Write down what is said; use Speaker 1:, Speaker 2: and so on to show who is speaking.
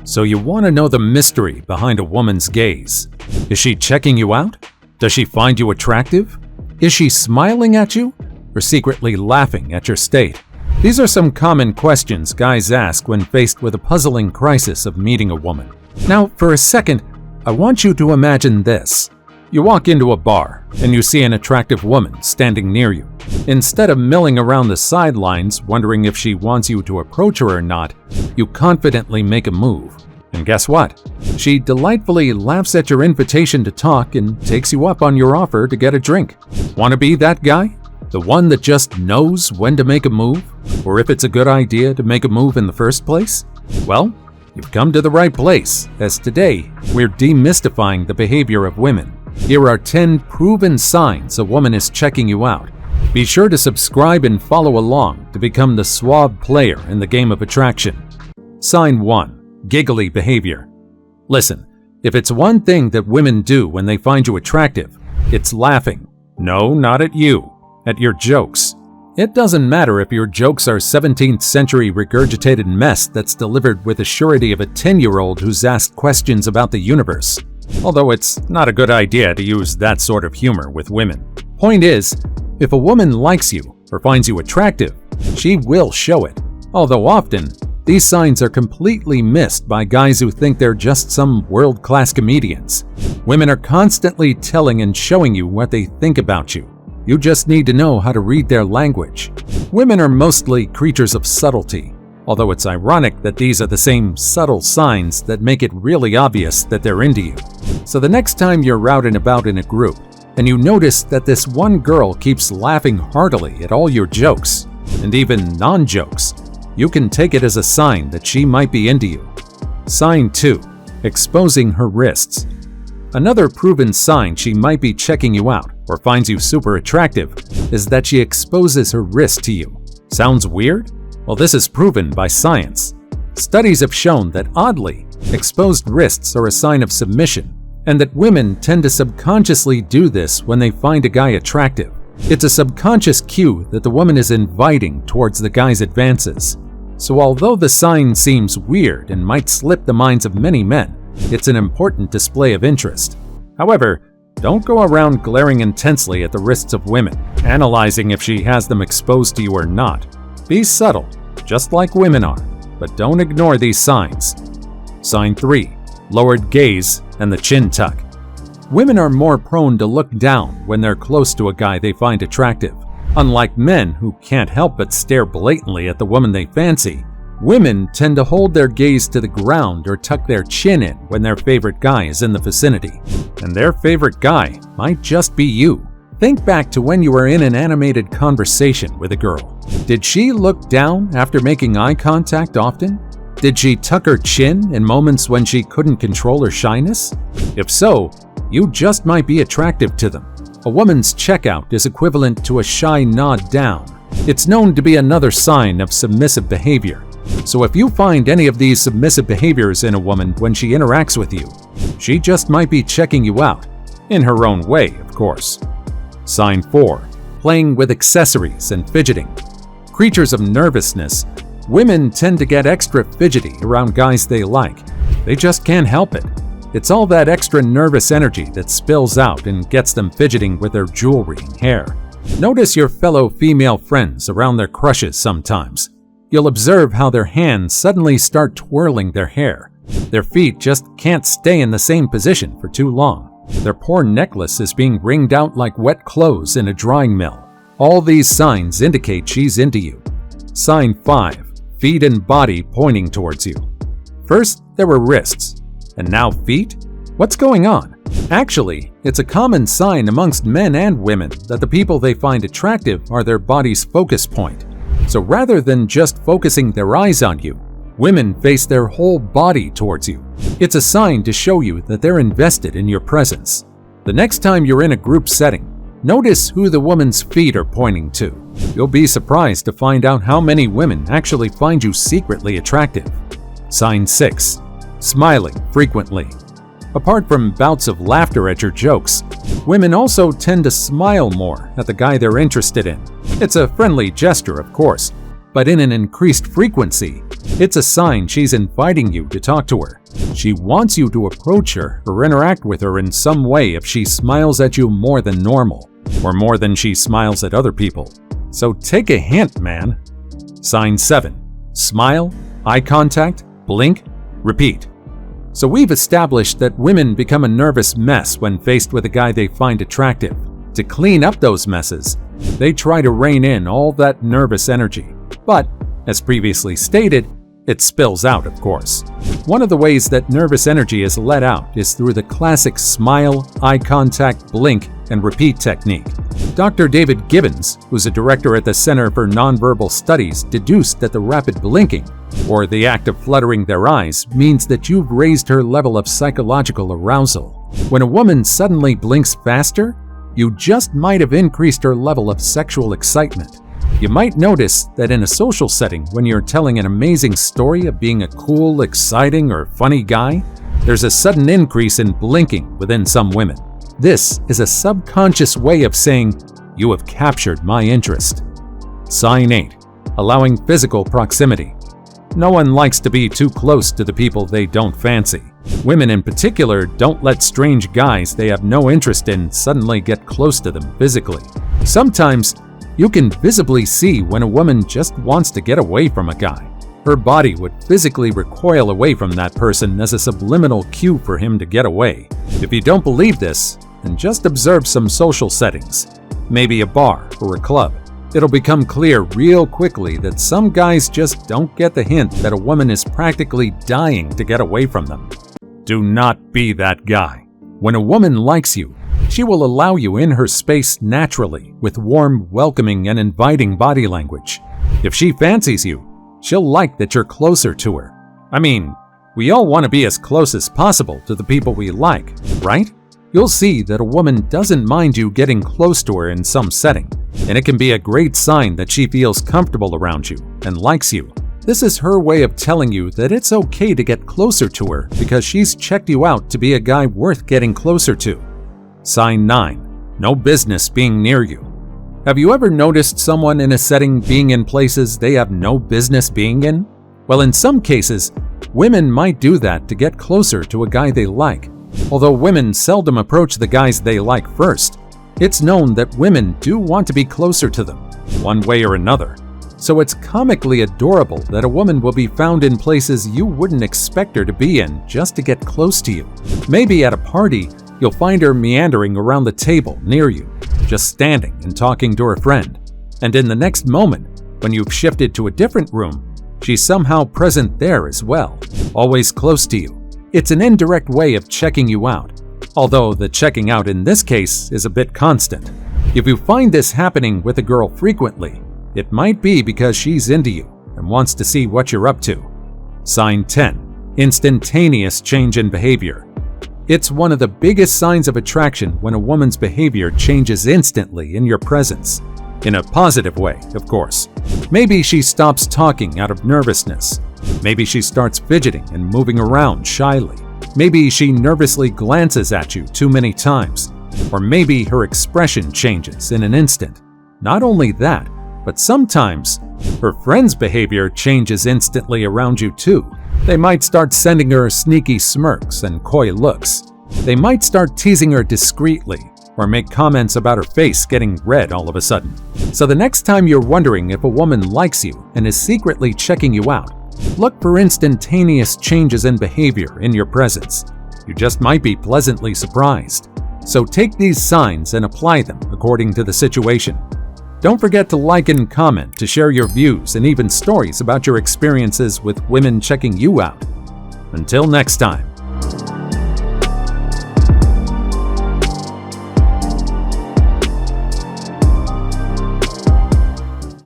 Speaker 1: So you want to know the mystery behind a woman's gaze. Is she checking you out? Does she find you attractive? Is she smiling at you or secretly laughing at your state? These are some common questions guys ask when faced with a puzzling crisis of meeting a woman. Now, for a second, I want you to imagine this. You walk into a bar and you see an attractive woman standing near you. Instead of milling around the sidelines wondering if she wants you to approach her or not, you confidently make a move. And guess what? She delightfully laughs at your invitation to talk and takes you up on your offer to get a drink. Want to be that guy? The one that just knows when to make a move? Or if it's a good idea to make a move in the first place? Well, you've come to the right place, as today we're demystifying the behavior of women. Here are 10 proven signs a woman is checking you out. Be sure to subscribe and follow along to become the suave player in the game of attraction. Sign 1. Giggly behavior. Listen, if it's one thing that women do when they find you attractive, it's laughing. No, not at you, at your jokes. It doesn't matter if your jokes are 17th century regurgitated mess that's delivered with the surety of a 10-year-old who's asked questions about the universe. Although it's not a good idea to use that sort of humor with women. Point is, if a woman likes you or finds you attractive, she will show it. Although often, these signs are completely missed by guys who think they're just some world-class comedians. Women are constantly telling and showing you what they think about you. You just need to know how to read their language. Women are mostly creatures of subtlety, although it's ironic that these are the same subtle signs that make it really obvious that they're into you. So the next time you're out and about in a group, and you notice that this one girl keeps laughing heartily at all your jokes, and even non-jokes, you can take it as a sign that she might be into you. Sign 2. Exposing her wrists. Another proven sign she might be checking you out or finds you super attractive is that she exposes her wrist to you. Sounds weird? Well, this is proven by science. Studies have shown that, oddly, exposed wrists are a sign of submission, and that women tend to subconsciously do this when they find a guy attractive. It's a subconscious cue that the woman is inviting towards the guy's advances. So although the sign seems weird and might slip the minds of many men, it's an important display of interest. However, don't go around glaring intensely at the wrists of women, analyzing if she has them exposed to you or not. Be subtle, just like women are, but don't ignore these signs. Sign 3. Lowered gaze and the chin tuck. Women are more prone to look down when they're close to a guy they find attractive. Unlike men who can't help but stare blatantly at the woman they fancy, women tend to hold their gaze to the ground or tuck their chin in when their favorite guy is in the vicinity. And their favorite guy might just be you. Think back to when you were in an animated conversation with a girl. Did she look down after making eye contact often? Did she tuck her chin in moments when she couldn't control her shyness? If so, you just might be attractive to them. A woman's checkout is equivalent to a shy nod down. It's known to be another sign of submissive behavior. So if you find any of these submissive behaviors in a woman when she interacts with you, she just might be checking you out. In her own way, of course. Sign 4. Playing with accessories and fidgeting. Creatures of nervousness, women tend to get extra fidgety around guys they like. They just can't help it. It's all that extra nervous energy that spills out and gets them fidgeting with their jewelry and hair. Notice your fellow female friends around their crushes sometimes. You'll observe how their hands suddenly start twirling their hair. Their feet just can't stay in the same position for too long. Their poor necklace is being wringed out like wet clothes in a drying mill. All these signs indicate she's into you. Sign 5. Feet and body pointing towards you. First, there were wrists. And now feet? What's going on? Actually, it's a common sign amongst men and women that the people they find attractive are their body's focus point. So rather than just focusing their eyes on you, women face their whole body towards you. It's a sign to show you that they're invested in your presence. The next time you're in a group setting, notice who the woman's feet are pointing to. You'll be surprised to find out how many women actually find you secretly attractive. Sign 6. Smiling frequently. Apart from bouts of laughter at your jokes, women also tend to smile more at the guy they're interested in. It's a friendly gesture, of course, but in an increased frequency, It's a sign she's inviting you to talk to her. She wants you to approach her or interact with her in some way if she smiles at you more than normal, or more than she smiles at other people. So take a hint, man. Sign 7. Smile, eye contact, blink, repeat. So we've established that women become a nervous mess when faced with a guy they find attractive. To clean up those messes, they try to rein in all that nervous energy. But, as previously stated, it spills out, of course. One of the ways that nervous energy is let out is through the classic smile, eye contact, blink, and repeat technique. Dr. David Gibbons, who's a director at the Center for Nonverbal Studies, deduced that the rapid blinking, or the act of fluttering their eyes, means that you've raised her level of psychological arousal. When a woman suddenly blinks faster, you just might have increased her level of sexual excitement. You might notice that in a social setting, when you're telling an amazing story of being a cool, exciting, or funny guy, there's a sudden increase in blinking within some women. This is a subconscious way of saying, "You have captured my interest." Sign 8. Allowing physical proximity. No one likes to be too close to the people they don't fancy. Women in particular don't let strange guys they have no interest in suddenly get close to them physically. Sometimes, you can visibly see when a woman just wants to get away from a guy. Her body would physically recoil away from that person as a subliminal cue for him to get away. If you don't believe this, then just observe some social settings, maybe a bar or a club. It'll become clear real quickly that some guys just don't get the hint that a woman is practically dying to get away from them. Do not be that guy. When a woman likes you, she will allow you in her space naturally with warm, welcoming, and inviting body language. If she fancies you, she'll like that you're closer to her. I mean, we all want to be as close as possible to the people we like, right? You'll see that a woman doesn't mind you getting close to her in some setting, and it can be a great sign that she feels comfortable around you and likes you. This is her way of telling you that it's okay to get closer to her because she's checked you out to be a guy worth getting closer to. Sign 9. No business being near you. Have you ever noticed someone in a setting being in places they have no business being in? Well, in some cases, women might do that to get closer to a guy they like. Although women seldom approach the guys they like first, it's known that women do want to be closer to them, one way or another. So it's comically adorable that a woman will be found in places you wouldn't expect her to be in just to get close to you. Maybe at a party, you'll find her meandering around the table near you, just standing and talking to her friend. And in the next moment, when you've shifted to a different room, she's somehow present there as well, always close to you. It's an indirect way of checking you out, although the checking out in this case is a bit constant. If you find this happening with a girl frequently, it might be because she's into you and wants to see what you're up to. Sign 10. Instantaneous change in behavior. It's one of the biggest signs of attraction when a woman's behavior changes instantly in your presence. In a positive way, of course. Maybe she stops talking out of nervousness. Maybe she starts fidgeting and moving around shyly. Maybe she nervously glances at you too many times. Or maybe her expression changes in an instant. Not only that, but sometimes her friend's behavior changes instantly around you too. They might start sending her sneaky smirks and coy looks. They might start teasing her discreetly or make comments about her face getting red all of a sudden. So the next time you're wondering if a woman likes you and is secretly checking you out, look for instantaneous changes in behavior in your presence. You just might be pleasantly surprised. So take these signs and apply them according to the situation. Don't forget to like and comment to share your views and even stories about your experiences with women checking you out. Until next time.